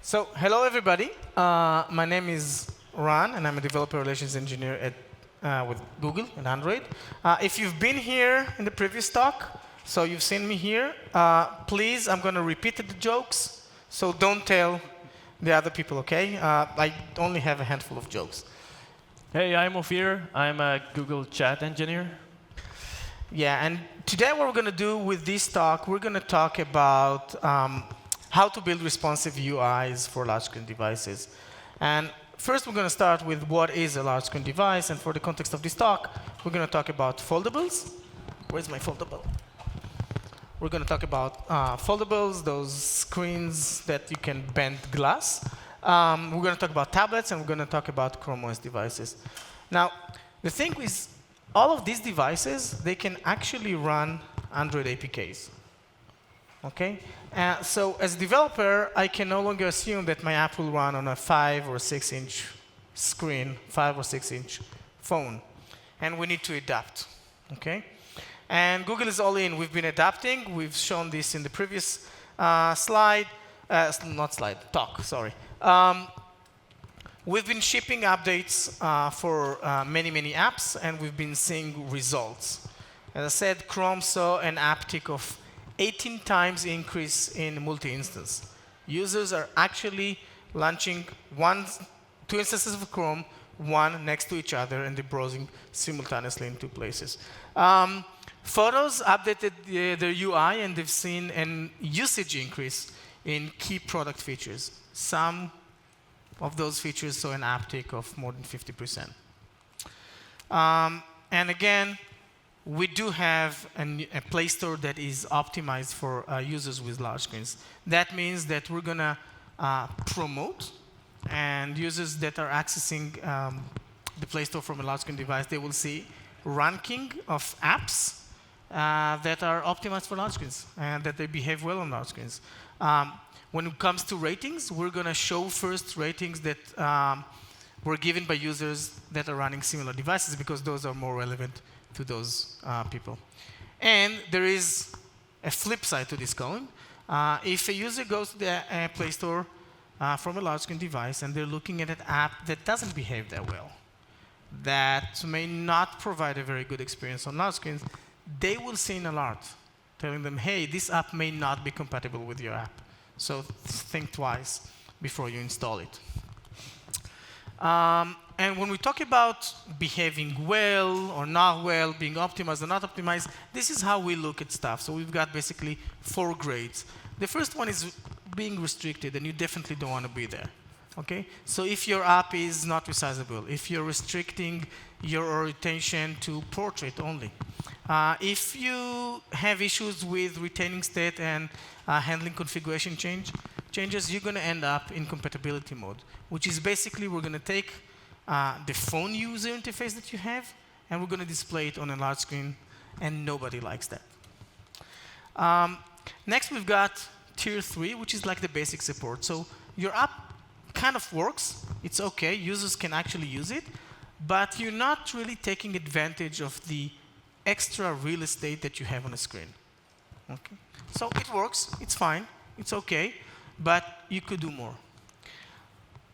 So, hello everybody. My name is Ron, and I'm a developer relations engineer with Google and Android. If you've been here in the previous talk, so you've seen me here, please, I'm going to repeat the jokes, so don't tell the other people, okay? I only have a handful of jokes. Hey, I'm Ofir. I'm a Google chat engineer. Yeah, and today what we're going to do with this talk, we're going to talk about how to build responsive UIs for large screen devices. And first, we're going to start with what is a large screen device. And for the context of this talk, we're going to talk about foldables. Where's my foldable? We're going to talk about foldables, those screens that you can bend glass. We're going to talk about tablets, and we're going to talk about ChromeOS devices. Now, the thing is, all of these devices, they can actually run Android APKs. Okay? So as a developer, I can no longer assume that my app will run on a 5 or 6 inch screen, 5 or 6 inch phone. And we need to adapt. Okay? And Google is all in. We've been adapting. We've shown this in the previous slide. Not slide, talk, sorry. We've been shipping updates for many, many apps, and we've been seeing results. As I said, Chrome saw an uptick of 18 times increase in multi-instance. Users are actually launching two instances of Chrome, one next to each other, and they're browsing simultaneously in two places. Photos updated their UI, and they've seen an usage increase in key product features. Some of those features saw an uptick of more than 50%. And again, we do have a Play Store that is optimized for users with large screens. That means that we're going to promote, and users that are accessing the Play Store from a large screen device, they will see ranking of apps that are optimized for large screens and that they behave well on large screens. When it comes to ratings, we're going to show first ratings that were given by users that are running similar devices, because those are more relevant to those people. And there is a flip side to this coin. If a user goes to the Play Store from a large screen device and they're looking at an app that doesn't behave that well, that may not provide a very good experience on large screens, they will see an alert telling them, hey, this app may not be compatible with your app. So think twice before you install it. And when we talk about behaving well or not well, being optimized or not optimized, this is how we look at stuff. So we've got basically 4 grades. The first one is being restricted, and you definitely don't want to be there. Okay? So if your app is not resizable, if you're restricting your orientation to portrait only, if you have issues with retaining state and handling configuration changes, you're going to end up in compatibility mode, which is basically we're going to take the phone user interface that you have, and we're going to display it on a large screen, and nobody likes that. Next, we've got tier 3, which is like the basic support. So your app kind of works. It's OK. Users can actually use it. But you're not really taking advantage of the extra real estate that you have on the screen. Okay? So it works. It's fine. It's OK. But you could do more.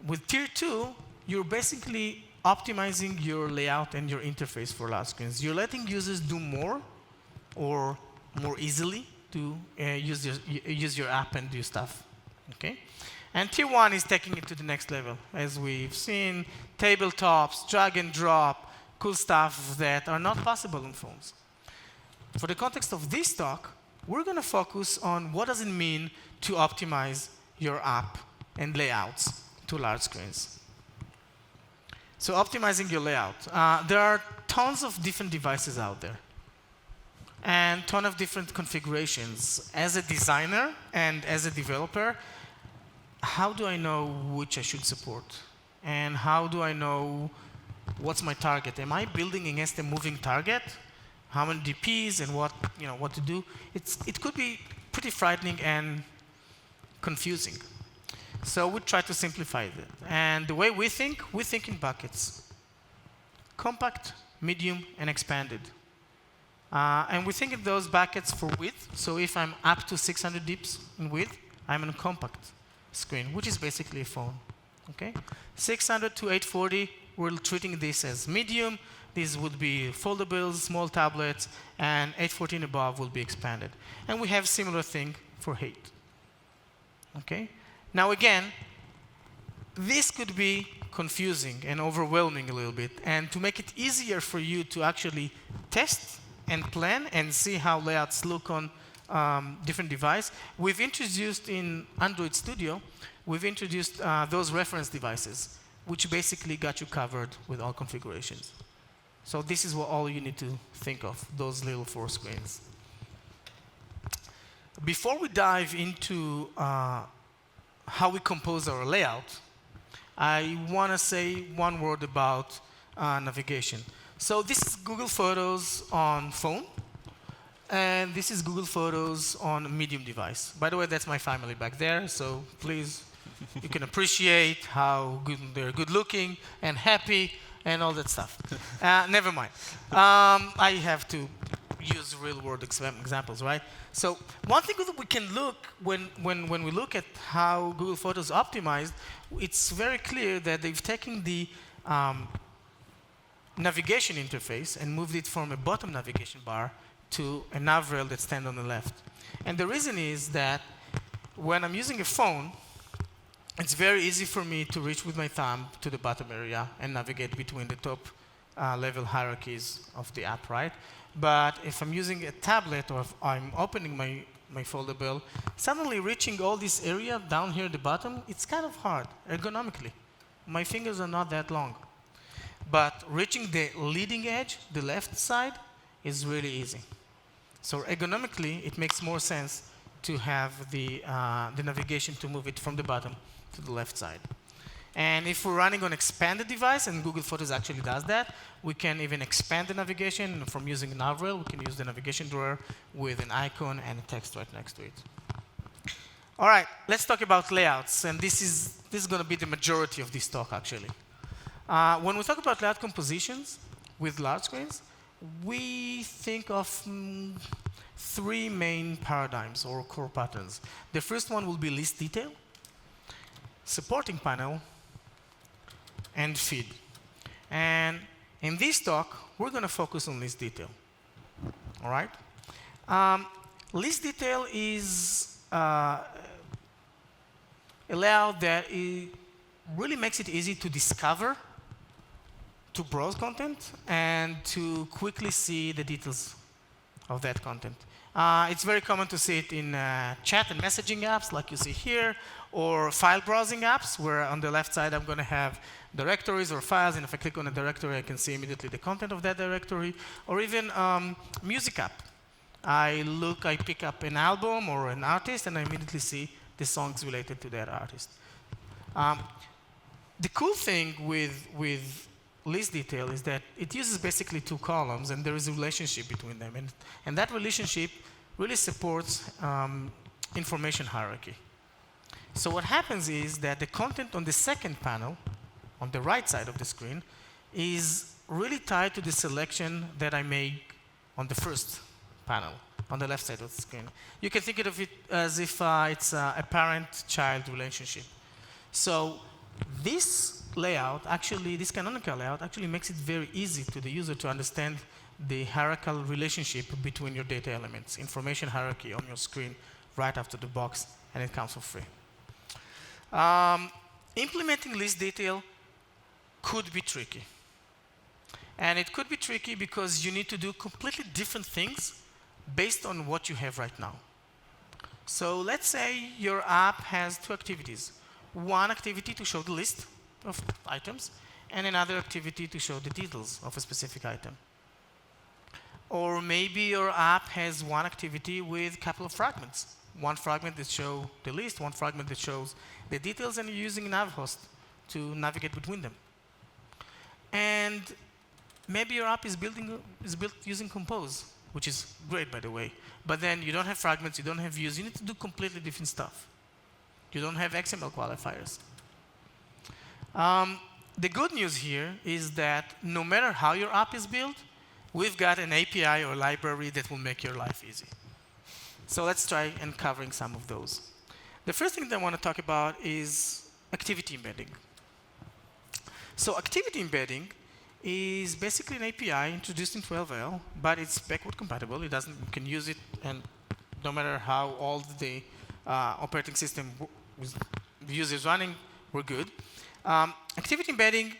With tier 2, you're basically optimizing your layout and your interface for large screens. You're letting users do more or more easily to use your app and do stuff. Okay? And tier 1 is taking it to the next level. As we've seen, tabletops, drag and drop, cool stuff that are not possible on phones. For the context of this talk, we're going to focus on what does it mean to optimize your app and layouts to large screens. So optimizing your layout. There are tons of different devices out there, and ton of different configurations. As a designer and as a developer, how do I know which I should support? And how do I know what's my target? Am I building against a moving target? How many DPs and what to do? It could be pretty frightening and confusing. So we try to simplify it. And the way we think in buckets. Compact, medium, and expanded. And we think in those buckets for width. So if I'm up to 600 dips in width, I'm in compact. screen, which is basically a phone. Okay, 600 to 840, we're treating this as medium. These would be foldables, small tablets, and 840 and above will be expanded. And we have similar thing for 8. Okay, now again, this could be confusing and overwhelming a little bit. And to make it easier for you to actually test and plan and see how layouts look on different devices, we've introduced in Android Studio, we've introduced those reference devices, which basically got you covered with all configurations. So this is what all you need to think of, those little 4 screens. Before we dive into how we compose our layout, I want to say one word about navigation. So this is Google Photos on phone, and this is Google Photos on a medium device. By the way, that's my family back there, so please, you can appreciate how good they're good looking and happy and all that stuff. Never mind. I have to use real-world examples, right? So one thing that we can look when we look at how Google Photos optimized, it's very clear that they've taken the navigation interface and moved it from a bottom navigation bar to a nav rail that stands on the left. And the reason is that when I'm using a phone, it's very easy for me to reach with my thumb to the bottom area and navigate between the top level hierarchies of the app, right? But if I'm using a tablet or if I'm opening my foldable, suddenly reaching all this area down here at the bottom, it's kind of hard ergonomically. My fingers are not that long. But reaching the leading edge, the left side, is really easy. So ergonomically, it makes more sense to have the navigation to move it from the bottom to the left side. And if we're running on expanded device, and Google Photos actually does that, we can even expand the navigation from using a nav rail. We can use the navigation drawer with an icon and a text right next to it. All right, let's talk about layouts. And this is going to be the majority of this talk, actually. When we talk about layout compositions with large screens, we think of 3 main paradigms or core patterns. The first one will be list detail, supporting panel, and feed. And in this talk, we're going to focus on list detail. All right? List detail is a layout that really makes it easy to discover, to browse content, and to quickly see the details of that content. It's very common to see it in chat and messaging apps like you see here, or file browsing apps, where on the left side I'm going to have directories or files, and if I click on a directory, I can see immediately the content of that directory, or even music app. I pick up an album or an artist, and I immediately see the songs related to that artist. The cool thing with list detail is that it uses basically 2 columns, and there is a relationship between them. And that relationship really supports information hierarchy. So what happens is that the content on the second panel, on the right side of the screen, is really tied to the selection that I make on the first panel, on the left side of the screen. You can think of it as if it's a parent-child relationship. So this layout, actually, this canonical layout, actually makes it very easy to the user to understand the hierarchical relationship between your data elements, information hierarchy on your screen right after the box, and it comes for free. Implementing list detail could be tricky. And it could be tricky because you need to do completely different things based on what you have right now. So let's say your app has 2 activities. One activity to show the list of items, and another activity to show the details of a specific item. Or maybe your app has one activity with a couple of fragments. One fragment that shows the list, one fragment that shows the details, and you're using NavHost to navigate between them. And maybe your app is built using Compose, which is great, by the way. But then you don't have fragments, you don't have views, you need to do completely different stuff. You don't have XML qualifiers. The good news here is that no matter how your app is built, we've got an API or library that will make your life easy. So let's try uncovering some of those. The first thing that I want to talk about is activity embedding. So activity embedding is basically an API introduced in 12L, but it's backward compatible. It doesn't, you can use it, and no matter how old the operating system the user is running, we're good. Activity embedding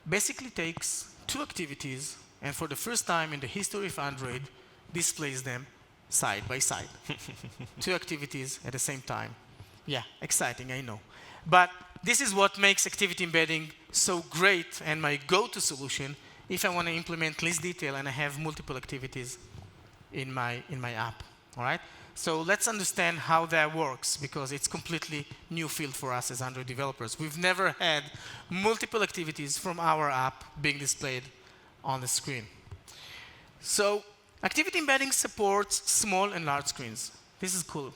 basically takes two activities, and for the first time in the history of Android, displays them side by side. Two activities at the same time. Yeah, exciting, I know. But this is what makes activity embedding so great and my go-to solution if I want to implement list detail and I have multiple activities in my app. All right? So let's understand how that works, because it's completely new field for us as Android developers. We've never had multiple activities from our app being displayed on the screen. So activity embedding supports small and large screens. This is cool,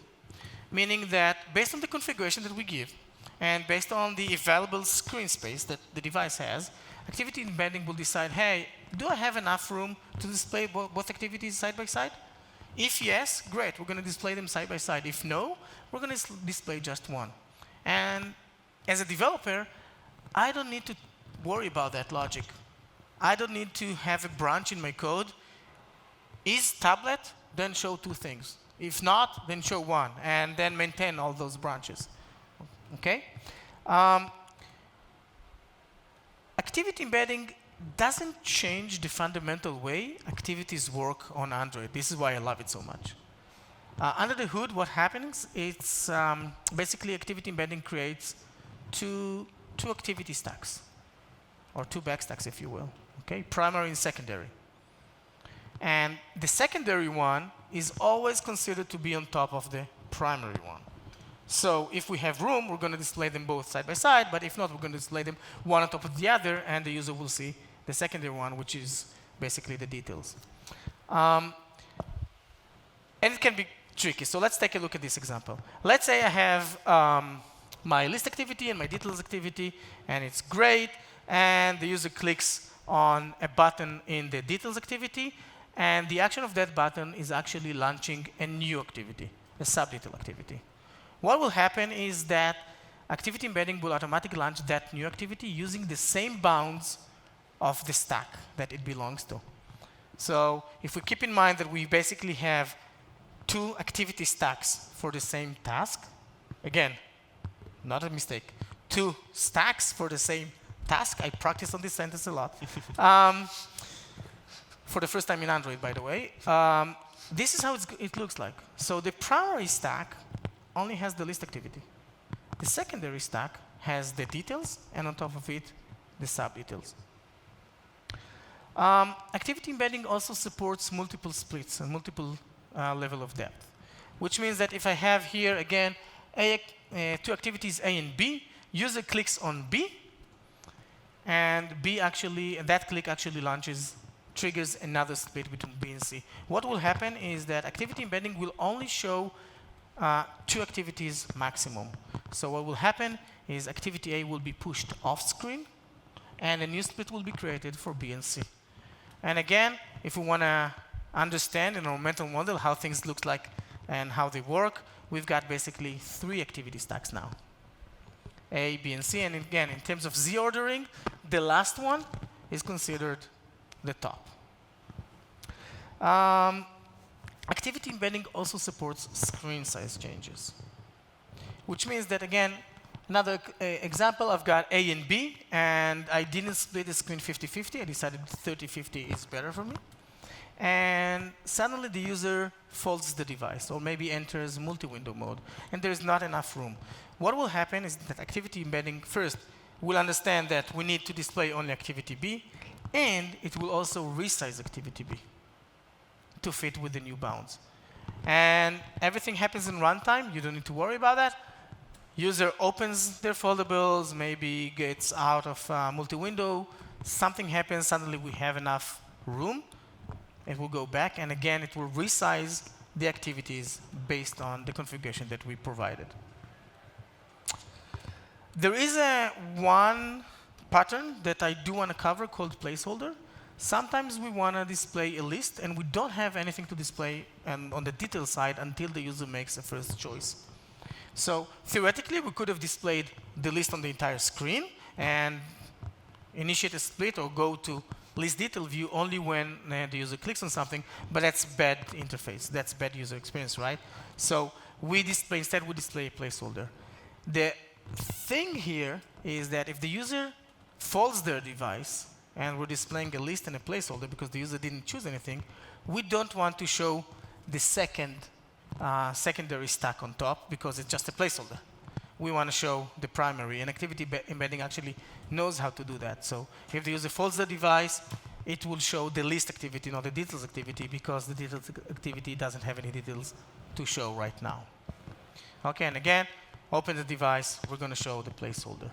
meaning that based on the configuration that we give and based on the available screen space that the device has, activity embedding will decide, hey, do I have enough room to display both activities side by side? If yes, great, we're going to display them side by side. If no, we're going to display just one. And as a developer, I don't need to worry about that logic. I don't need to have a branch in my code. Is tablet? Then show two things. If not, then show one, and then maintain all those branches. Okay? Activity embedding doesn't change the fundamental way activities work on Android. This is why I love it so much. Under the hood, what happens, it's basically activity embedding creates two activity stacks, or two backstacks, if you will. Okay? Primary and secondary. And the secondary one is always considered to be on top of the primary one. So if we have room, we're going to display them both side by side, but if not, we're going to display them one on top of the other, and the user will see the secondary one, which is basically the details. And it can be tricky. So let's take a look at this example. Let's say I have my list activity and my details activity, and it's great, and the user clicks on a button in the details activity, and the action of that button is actually launching a new activity, a sub-detail activity. What will happen is that activity embedding will automatically launch that new activity using the same bounds of the stack that it belongs to. So if we keep in mind that we basically have two activity stacks for the same task, again, not a mistake, two stacks for the same task. I practiced on this sentence a lot. For the first time in Android, by the way. This is how it looks like. So the primary stack only has the list activity. The secondary stack has the details, and on top of it, the sub-details. Activity embedding also supports multiple splits and multiple level of depth, which means that if I have here, again, two activities A and B, user clicks on B, and that click actually triggers another split between B and C. What will happen is that activity embedding will only show two activities maximum. So what will happen is activity A will be pushed off screen, and a new split will be created for B and C. And again, if we want to understand in our mental model how things look like and how they work, we've got basically three activity stacks now. A, B, and C. And again, in terms of Z ordering, the last one is considered the top. Activity embedding also supports screen size changes, which means that, again, another example, I've got A and B, and I didn't split the screen 50-50. I decided 30-50 is better for me. And suddenly the user folds the device, or maybe enters multi-window mode, and there's not enough room. What will happen is that activity embedding first will understand that we need to display only activity B, and it will also resize activity B to fit with the new bounds. And everything happens in runtime. You don't need to worry about that. User opens their foldables, maybe gets out of multi-window. Something happens. Suddenly we have enough room. It will go back. And again, it will resize the activities based on the configuration that we provided. There is one pattern that I do want to cover called placeholder. Sometimes we want to display a list, and we don't have anything to display on the detail side until the user makes a first choice. So theoretically, we could have displayed the list on the entire screen and initiate a split or go to list detail view only when the user clicks on something, but that's bad interface. That's bad user experience, right? So instead we display a placeholder. The thing here is that if the user folds their device and we're displaying a list and a placeholder because the user didn't choose anything, we don't want to show the secondary stack on top because it's just a placeholder. We want to show the primary, and activity embedding actually knows how to do that. So if the user folds the device, it will show the list activity, not the details activity, because the details activity doesn't have any details to show right now. Okay, and again, open the device, we're going to show the placeholder.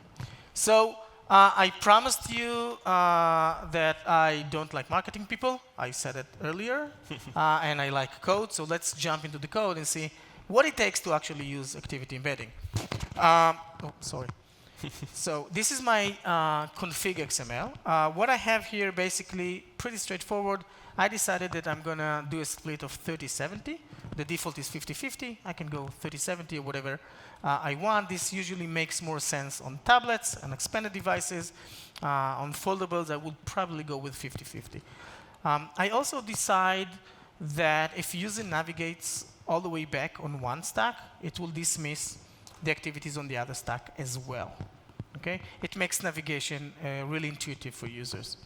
So I promised you that I don't like marketing people. I said it earlier. And I like code. So let's jump into the code and see what it takes to actually use activity embedding. Sorry. So this is my config XML. What I have here, basically, pretty straightforward. I decided that I'm going to do a split of 30-70. The default is 50-50. I can go 30-70 or whatever I want. This usually makes more sense on tablets and expanded devices. On foldables, I would probably go with 50-50. I also decide that if user navigates all the way back on one stack, it will dismiss the activities on the other stack as well. Okay? It makes navigation really intuitive for users.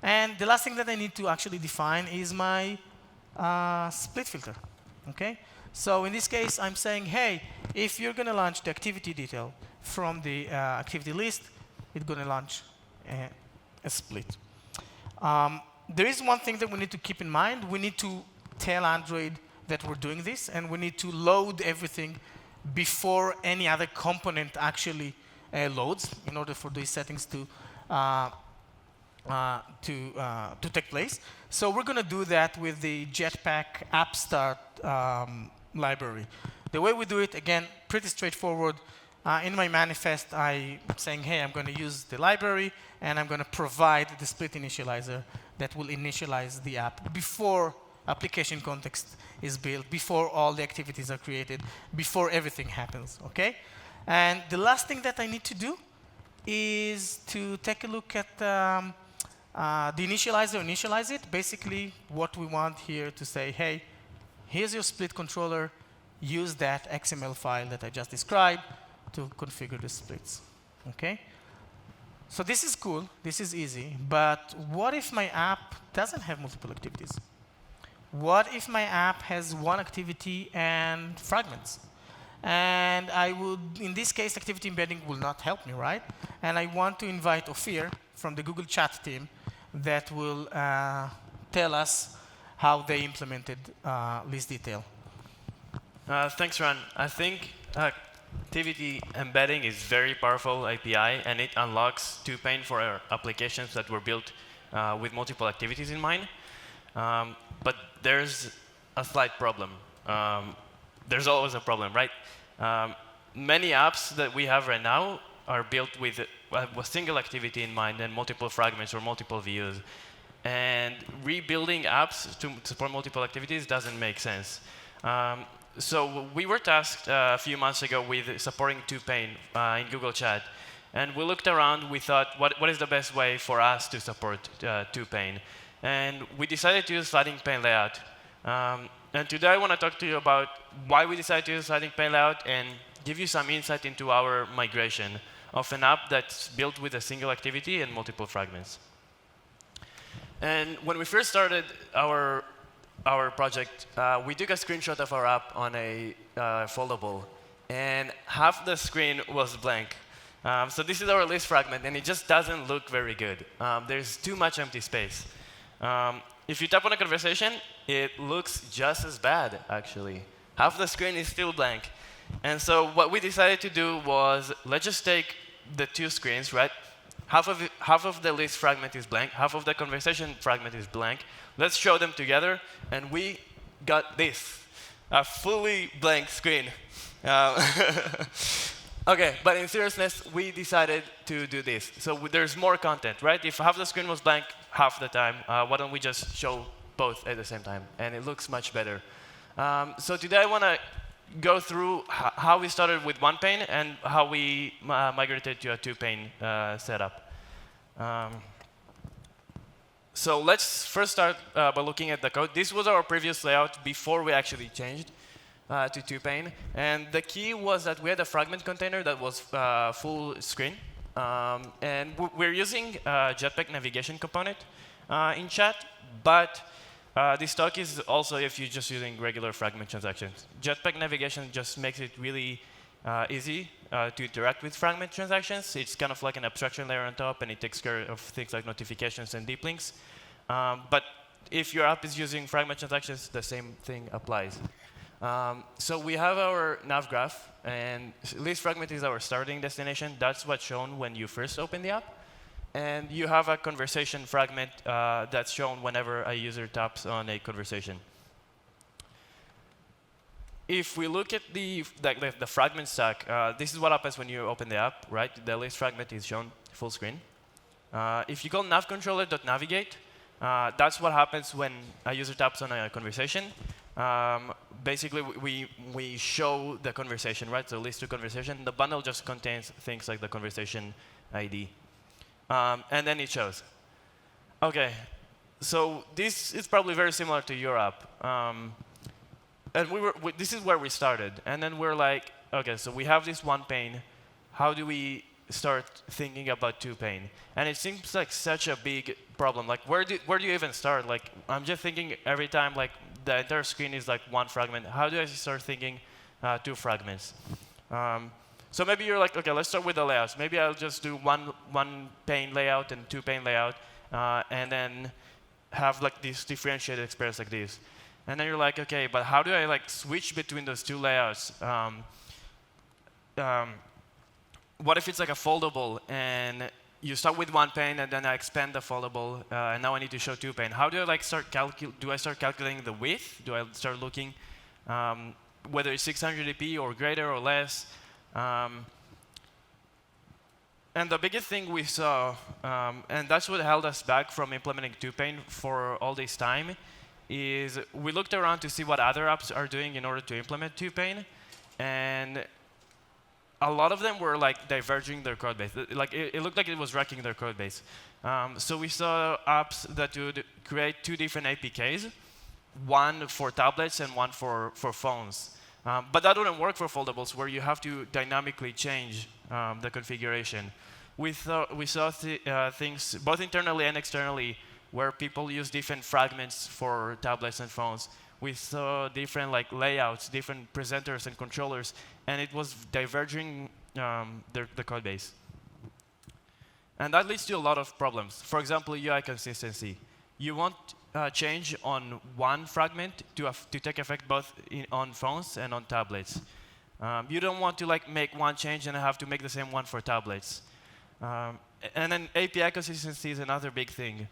And the last thing that I need to actually define is my split filter. Okay? So in this case, I'm saying, hey, if you're going to launch the activity detail from the activity list, it's going to launch a split. There is one thing that we need to keep in mind. We need to tell Android that we're doing this, and we need to load everything before any other component actually loads in order for these settings to take place. So we're going to do that with the Jetpack app start library. The way we do it, again, pretty straightforward. In my manifest, I'm saying, hey, I'm going to use the library, and I'm going to provide the split initializer that will initialize the app before application context is built, before all the activities are created, before everything happens, okay? And the last thing that I need to do is to take a look at the initializer, initialize it. Basically, what we want here to say, hey, here's your split controller. Use that XML file that I just described to configure the splits, okay? So this is cool. This is easy. But what if my app doesn't have multiple activities? What if my app has one activity and fragments? And I would, in this case, activity embedding will not help me, right? And I want to invite Ofir from the Google Chat team that will tell us how they implemented list detail. Thanks, Ran. I think activity embedding is very powerful API, and it unlocks two-pane for our applications that were built with multiple activities in mind. But there's a slight problem. There's always a problem, right? Many apps that we have right now are built with a single activity in mind and multiple fragments or multiple views. And rebuilding apps to support multiple activities doesn't make sense. So we were tasked a few months ago with supporting two-pane in Google Chat. And we looked around, we thought, what is the best way for us to support two-pane? And we decided to use sliding pane layout. And today I want to talk to you about why we decided to use sliding pane layout and give you some insight into our migration of an app that's built with a single activity and multiple fragments. And when we first started our project, we took a screenshot of our app on a foldable, and half the screen was blank. So this is our list fragment, and it just doesn't look very good. There's too much empty space. If you tap on a conversation, it looks just as bad, actually. Half the screen is still blank. And so what we decided to do was, let's just take the two screens, right? Half of the list fragment is blank. Half of the conversation fragment is blank. Let's show them together. And we got this, a fully blank screen. OK, but in seriousness, we decided to do this. So there's more content, right? If half the screen was blank half the time, why don't we just show both at the same time? And it looks much better. So today I want to go through how we started with one pane and how we migrated to a two-pane setup. So let's first start by looking at the code. This was our previous layout before we actually changed to two-pane. And the key was that we had a fragment container that was full screen. And we're using a Jetpack navigation component in chat, but this talk is also if you're just using regular fragment transactions. Jetpack navigation just makes it really easy to interact with fragment transactions. It's kind of like an abstraction layer on top, and it takes care of things like notifications and deep links. But if your app is using fragment transactions, the same thing applies. So we have our nav graph, and list fragment is our starting destination. That's what's shown when you first open the app. And you have a conversation fragment that's shown whenever a user taps on a conversation. If we look at the fragment stack, this is what happens when you open the app, right? The list fragment is shown full screen. If you call navcontroller.navigate, that's what happens when a user taps on a conversation. Basically, we show the conversation, right? So list to conversation. The bundle just contains things like the conversation ID. And then it shows. OK, so this is probably very similar to your app. And this is where we started. And then we're like, OK, so we have this one pane. How do we start thinking about two pane? And it seems like such a big problem. Like, where do you even start? Like, I'm just thinking every time, like, the entire screen is like one fragment. How do I start thinking two fragments? So maybe you're like, OK, let's start with the layouts. Maybe I'll just do one pane layout and two pane layout, and then have like this differentiated experience like this. And then you're like, OK, but how do I like switch between those two layouts? What if it's like a foldable, and you start with one pane, and then I expand the foldable, and now I need to show two pane? How do I like do I start calculating the width? Do I start looking whether it's 600dp or greater or less? And the biggest thing we saw, and that's what held us back from implementing two pane for all this time, is we looked around to see what other apps are doing in order to implement two pane, and a lot of them were like diverging their code base. Like it looked like it was wrecking their code base. So we saw apps that would create two different APKs, one for tablets and one for phones. But that wouldn't work for foldables, where you have to dynamically change the configuration. We saw things both internally and externally where people use different fragments for tablets and phones. We saw different like layouts, different presenters and controllers, and it was diverging the code base. And that leads to a lot of problems. For example, UI consistency. You want change on one fragment to take effect both on phones and on tablets. You don't want to like make one change and have to make the same one for tablets. And then API consistency is another big thing.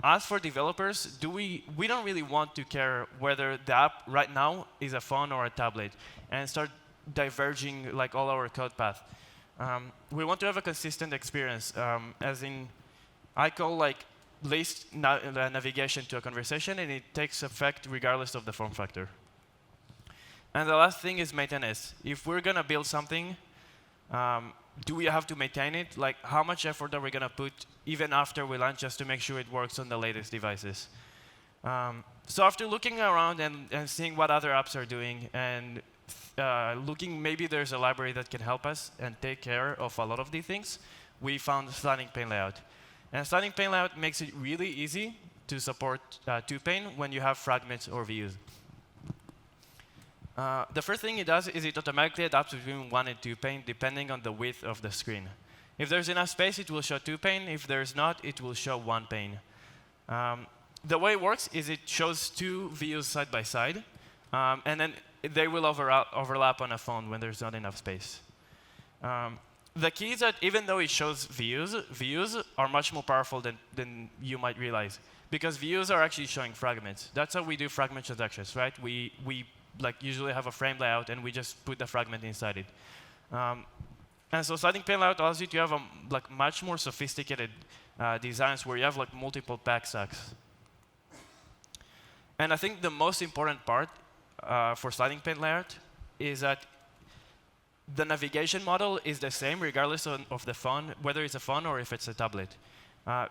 As for developers, we don't really want to care whether the app right now is a phone or a tablet, and start diverging like all our code path. We want to have a consistent experience, as in I call like list navigation to a conversation, and it takes effect regardless of the form factor. And the last thing is maintenance. If we're going to build something, do we have to maintain it? Like, how much effort are we going to put even after we launch just to make sure it works on the latest devices? So after looking around and seeing what other apps are doing, and looking maybe there's a library that can help us and take care of a lot of these things, we found sliding pane layout. And sliding pane layout makes it really easy to support two pane when you have fragments or views. The first thing it does is it automatically adapts between one and two pane depending on the width of the screen. If there's enough space, it will show two pane. If there's not, it will show one pane. The way it works is it shows two views side by side, and then they will overlap on a phone when there's not enough space. The key is that even though it shows views are much more powerful than you might realize, because views are actually showing fragments. That's how we do fragment transactions, right? We like usually have a frame layout, and we just put the fragment inside it. And so sliding pane layout allows you to have like much more sophisticated designs where you have like multiple pack stacks. And I think the most important part for sliding pane layout is that the navigation model is the same regardless of the phone, whether it's a phone or if it's a tablet.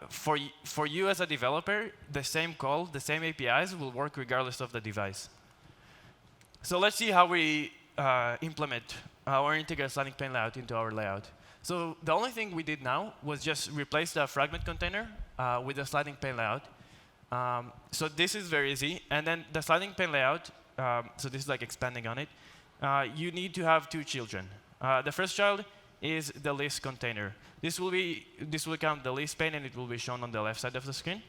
For you as a developer, the same call, the same APIs will work regardless of the device. So let's see how we implement or integrate sliding pane layout into our layout. So the only thing we did now was just replace the fragment container with the sliding pane layout. So this is very easy. And then the sliding pane layout, so this is like expanding on it. You need to have two children. The first child is the list container. This will count the list pane, and it will be shown on the left side of the screen.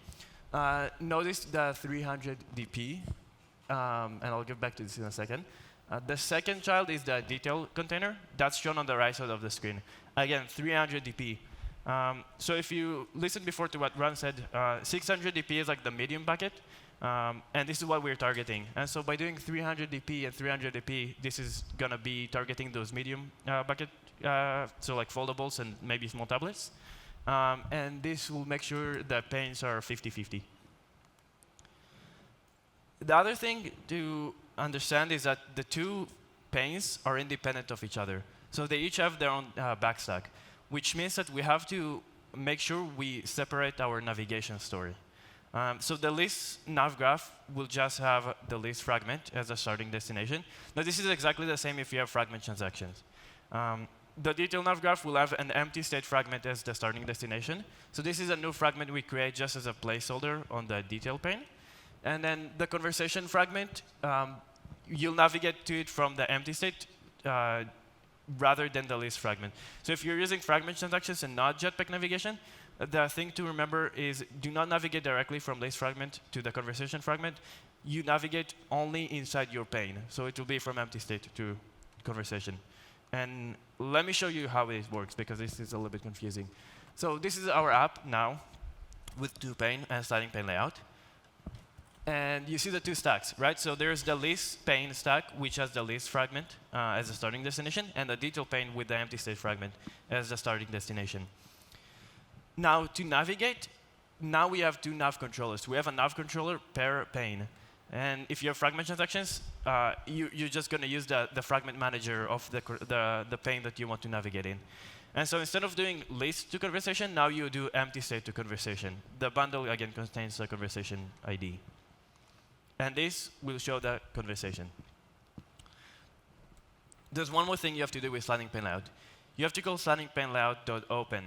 Notice the 300 dp, and I'll get back to this in a second. The second child is the detail container. That's shown on the right side of the screen. Again, 300 dp. So if you listened before to what Ron said, 600 dp is like the medium bucket. And this is what we're targeting. And so by doing 300 dp and 300 dp, this is going to be targeting those medium bucket, so like foldables and maybe small tablets. And this will make sure the panes are 50-50. The other thing to understand is that the two panes are independent of each other. So they each have their own backstack, which means that we have to make sure we separate our navigation story. So the list nav graph will just have the list fragment as a starting destination. Now this is exactly the same if you have fragment transactions. The detail nav graph will have an empty state fragment as the starting destination. So this is a new fragment we create just as a placeholder on the detail pane. And then the conversation fragment, you'll navigate to it from the empty state rather than the list fragment. So if you're using fragment transactions and not Jetpack navigation, the thing to remember is do not navigate directly from list fragment to the conversation fragment. You navigate only inside your pane. So it will be from empty state to conversation. And let me show you how it works, because this is a little bit confusing. So this is our app now with two pane and sliding pane layout. And you see the two stacks, right? So there's the list pane stack, which has the list fragment as the starting destination, and the detail pane with the empty state fragment as the starting destination. Now, to navigate, now we have two nav controllers. We have a nav controller per pane. And if you have fragment transactions, you're just going to use the fragment manager of the pane that you want to navigate in. And so instead of doing list to conversation, now you do empty state to conversation. The bundle, again, contains the conversation ID. And this will show the conversation. There's one more thing you have to do with sliding pane layout. You have to call sliding pane layout.open.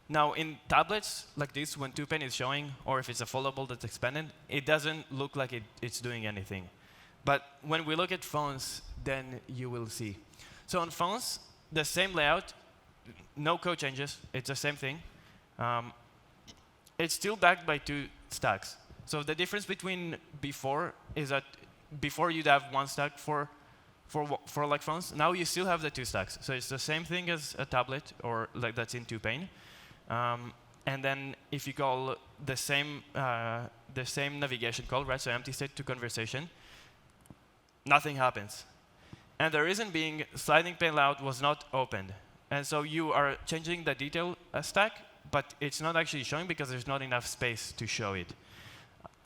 Now, in tablets like this, when 2pane is showing, or if it's a foldable that's expanded, it doesn't look like it's doing anything. But when we look at phones, then you will see. So on phones, the same layout, no code changes. It's the same thing. It's still backed by two stacks. So the difference between before is that before you'd have one stack for like phones. Now you still have the two stacks. So it's the same thing as a tablet or like that's in 2pane. And then if you call the same navigation call, right? So empty state to conversation, nothing happens. And the reason being, sliding pane layout was not opened. And so you are changing the detail stack, but it's not actually showing because there's not enough space to show it.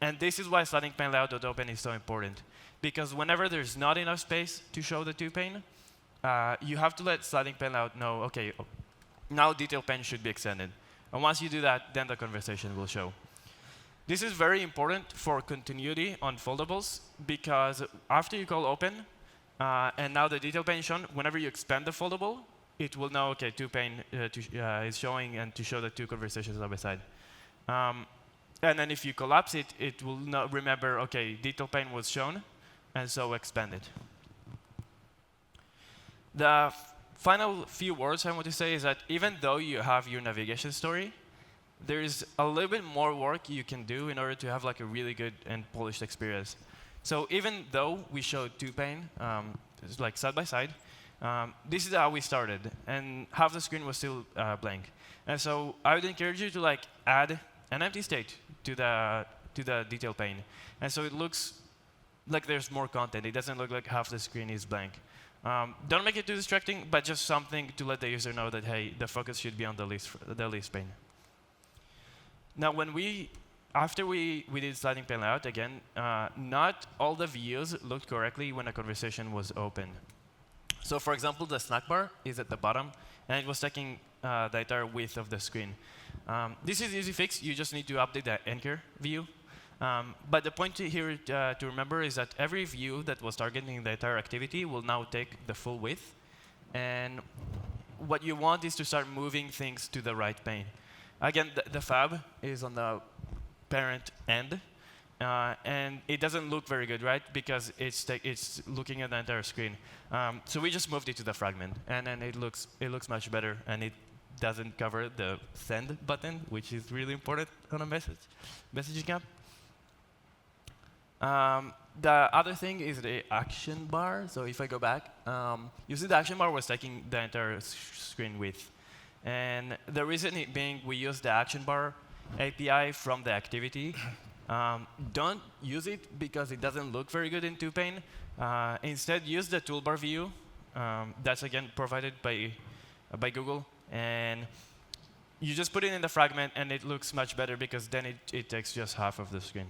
And this is why sliding pane layout.open is so important. Because whenever there's not enough space to show the 2pane, you have to let sliding pane layout know, OK, now detail pane should be extended. And once you do that, then the conversation will show. This is very important for continuity on foldables, because after you call open, and now the detail pane is shown, whenever you expand the foldable, it will know, OK, 2pane is showing, and to show the two conversations side by side. And then if you collapse it, it will not remember, OK, detail pane was shown, and so expand it. The final few words I want to say is that even though you have your navigation story, there's a little bit more work you can do in order to have like a really good and polished experience. So even though we showed 2pane, like side by side, this is how we started, and half the screen was still blank. And so I would encourage you to like add an empty state to the detail pane, and so it looks like there's more content. It doesn't look like half the screen is blank. Don't make it too distracting, but just something to let the user know that, hey, the focus should be on the list pane. Now, after we did sliding pane layout, again, not all the views looked correctly when a conversation was open. So for example, the snack bar is at the bottom, and it was taking the entire width of the screen. This is easy fix. You just need to update the anchor view. But the point here to remember is that every view that was targeting the entire activity will now take the full width. And what you want is to start moving things to the right pane. Again, the fab is on the parent end. And it doesn't look very good, right? Because it's looking at the entire screen. So we just moved it to the fragment, and then it looks much better, and it doesn't cover the send button, which is really important on a messaging app. The other thing is the action bar. So if I go back, you see the action bar was taking the entire screen width. And the reason being we use the action bar API from the activity. Don't use it because it doesn't look very good in two-pane. Instead, use the toolbar view. That's, again, provided by Google. And you just put it in the fragment, and it looks much better because then it takes just half of the screen.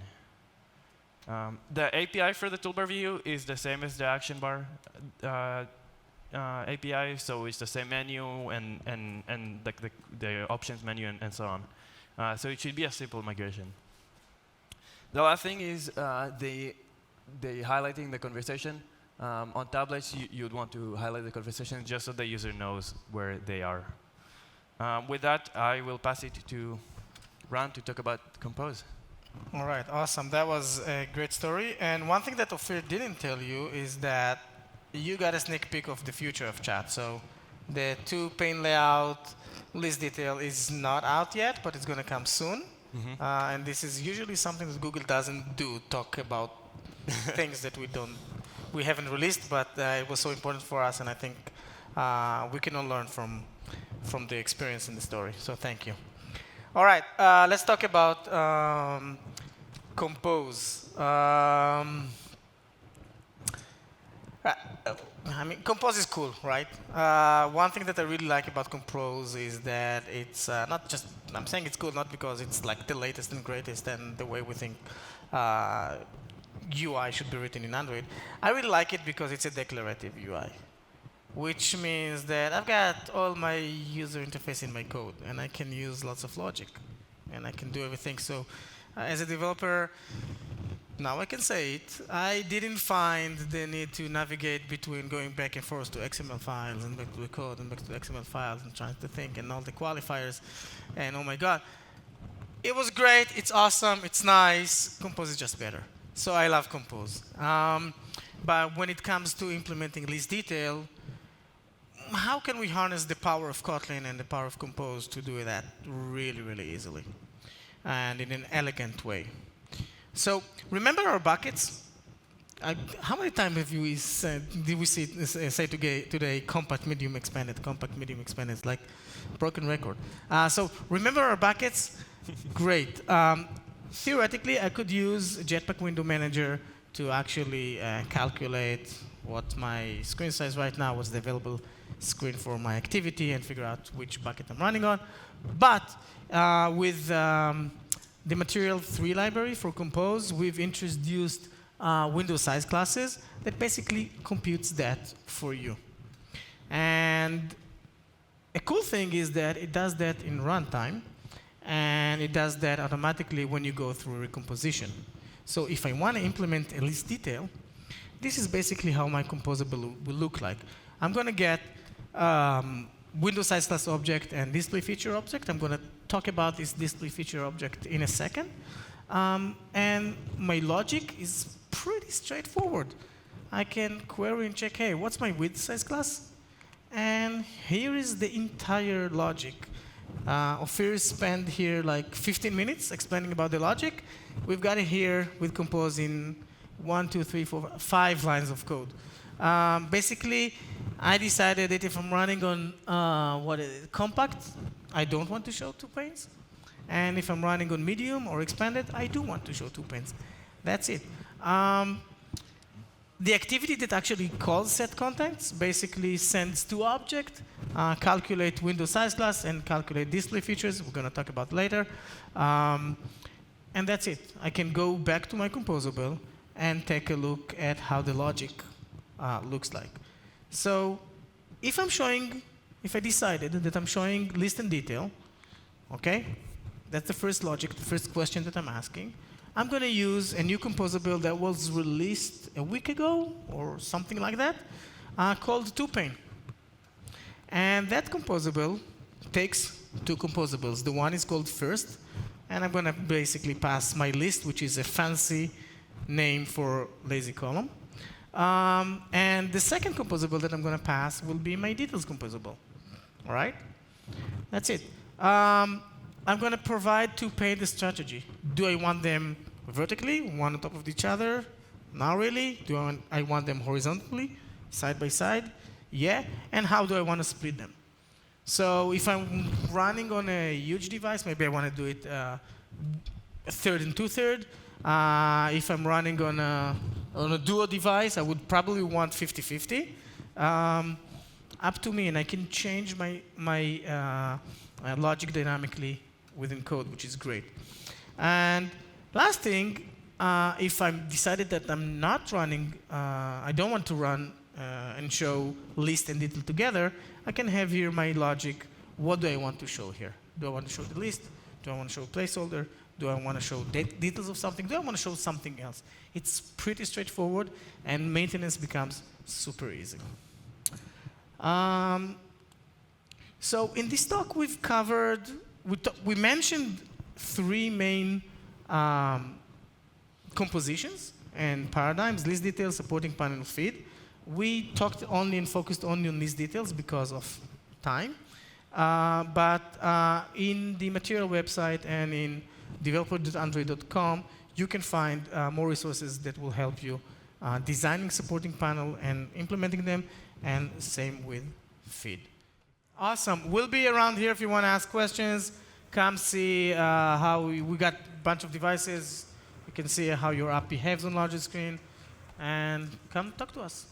The API for the toolbar view is the same as the action bar API, so it's the same menu and like the options menu and so on. So it should be a simple migration. The last thing is the highlighting the conversation. On tablets, you'd want to highlight the conversation just so the user knows where they are. With that, I will pass it to Ran to talk about Compose. All right, awesome. That was a great story. And one thing that Ofir didn't tell you is that you got a sneak peek of the future of chat. So the two-pane layout list detail is not out yet, but it's going to come soon. Mm-hmm. And this is usually something that Google doesn't do, talk about things that we haven't released, but it was so important for us, and I think we can all learn from the experience in the story. So thank you. All right, let's talk about Compose. I mean, Compose is cool, right? One thing that I really like about Compose is that it's not just, I'm saying it's cool not because it's like the latest and greatest and the way we think UI should be written in Android. I really like it because it's a declarative UI, which means that I've got all my user interface in my code, and I can use lots of logic, and I can do everything. So as a developer, now I can say it, I didn't find the need to navigate between going back and forth to XML files and back to the code and back to the XML files and trying to think and all the qualifiers. And oh my God, it was great, it's awesome, it's nice. Compose is just better. So I love Compose. But when it comes to implementing list detail, how can we harness the power of Kotlin and the power of Compose to do that really, really easily and in an elegant way? So remember our buckets? How many times have you said, did we say today compact, medium, expanded, compact, medium, expanded? It's like broken record. So remember our buckets? Great. Theoretically, I could use Jetpack Window Manager to actually calculate what my screen size right now, what's the available screen for my activity, and figure out which bucket I'm running on. But with the Material 3 library for Compose, we've introduced window size classes that basically computes that for you. And a cool thing is that it does that in runtime, and it does that automatically when you go through recomposition. So if I want to implement a list detail, this is basically how my composable will look like. I'm going to get window size class object and display feature object. I'm going to talk about this display feature object in a second. And my logic is pretty straightforward. I can query and check, hey, what's my width size class? And here is the entire logic. Ofir spent here like 15 minutes explaining about the logic. We've got it here with Compose in 1, 2, 3, 4, 5 lines of code. Basically, I decided that if I'm running on compact, I don't want to show 2 panes. And if I'm running on medium or expanded, I do want to show 2 panes. That's it. The activity that actually calls set contents basically sends 2 objects, calculate window size class, and calculate display features. We're going to talk about later. And that's it. I can go back to my composable and take a look at how the logic looks like. So if I decided that I'm showing list and detail, okay, that's the first logic, the first question that I'm asking. I'm going to use a new composable that was released a week ago or something like that, called 2pane. And that composable takes two composables. The one is called first, and I'm going to basically pass my list, which is a fancy name for lazy column. And the second composable that I'm going to pass will be my details composable. All right? That's it. I'm going to provide 2pane the strategy. Do I want them vertically, one on top of each other? Not really. Do I want them horizontally, side by side? Yeah. And how do I want to split them? So if I'm running on a huge device, maybe I want to do it a third and two-third. If I'm running on a duo device, I would probably want 50-50. Up to me, and I can change my logic dynamically within code, which is great. And last thing, if I've decided that I'm not running, I don't want to run and show list and detail together, I can have here my logic. What do I want to show here? Do I want to show the list? Do I want to show placeholder? Do I want to show details of something? Do I want to show something else? It's pretty straightforward, and maintenance becomes super easy. So in this talk, we've covered, we mentioned three main compositions and paradigms: list details, supporting panel feed. We talked only and focused only on list details because of time. But in the material website and in developer.android.com, you can find more resources that will help you designing supporting panel and implementing them, and same with feed. Awesome. We'll be around here if you want to ask questions. Come see how we got a bunch of devices. You can see how your app behaves on larger screen, and come talk to us.